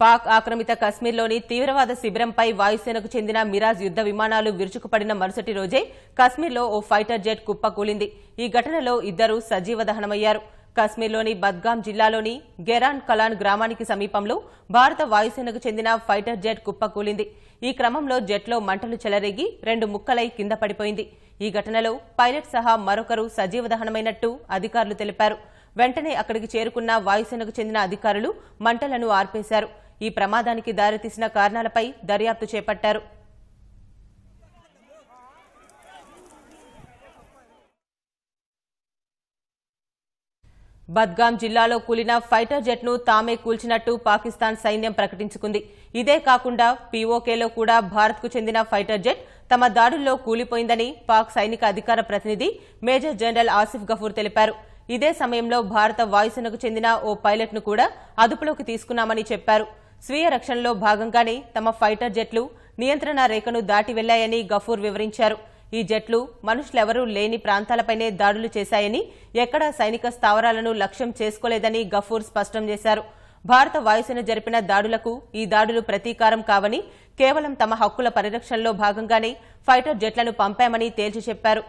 పాక్ ఆక్రమిత కశ్మీర్లోని తీవ్రవాద శిబిరంపై వాయుసేనకు చెందిన మిరాజ్ యుద్ద విమానాలు విరుచుకుపడిన మరుసటి రోజే కశ్మీర్లో ఓ ఫైటర్ జెట్ కుప్పకూలింది. ఈ ఘటనలో ఇద్దరు సజీవ దహనమయ్యారు. కశ్మీర్లోని బద్గాం జిల్లాలోని గెరాన్ కలాన్ గ్రామానికి సమీపంలో భారత వాయుసేనకు చెందిన ఫైటర్ జెట్ కుప్పకూలింది. ఈ క్రమంలో జెట్లో మంటలు చెలరేగి 2 ముక్కలై కింద పడిపోయింది. ఈ ఘటనలో పైలట్ సహా మరొకరు సజీవ దహనమైనట్టు అధికారులు తెలిపారు. వెంటనే అక్కడికి చేరుకున్న వాయుసేనకు చెందిన అధికారులు మంటలను ఆర్పేశారు. ఈ ప్రమాదానికి దారితీసిన కారణాలపై దర్యాప్తు చేపట్టారు. బద్గాం జిల్లాలో కూలిన ఫైటర్ జెట్ను తామే కూల్చినట్టు పాకిస్తాన్ సైన్యం ప్రకటించుకుంది. ఇదే కాకుండా పీఓకేలో కూడా భారత్కు చెందిన ఫైటర్ జెట్ తమ దాడుల్లో కూలిపోయిందని పాక్ సైనిక అధికార ప్రతినిధి మేజర్ జనరల్ ఆసిఫ్ గఫూర్ తెలిపారు. ఇదే సమయంలో భారత వాయుసేనకు చెందిన ఓ పైలట్ను కూడా అదుపులోకి తీసుకున్నామని చెప్పారు. స్వీయ రక్షణలో భాగంగానే తమ ఫైటర్ జెట్లు నియంత్రణ రేఖను దాటి వెళ్లాయని గఫూర్ వివరించారు. ఈ జెట్లు మనుషులెవరూ లేని ప్రాంతాలపైనే దాడులు చేశాయని, ఎక్కడా సైనిక స్థావరాలను లక్ష్యం చేసుకోలేదని గఫూర్ స్పష్టం చేశారు. భారత వాయుసేన జరిపిన దాడులకు ఈ దాడులు ప్రతీకారం కావని, కేవలం తమ హక్కుల పరిరక్షణలో భాగంగానే ఫైటర్ జెట్లను పంపామని తేల్చి చెప్పారు.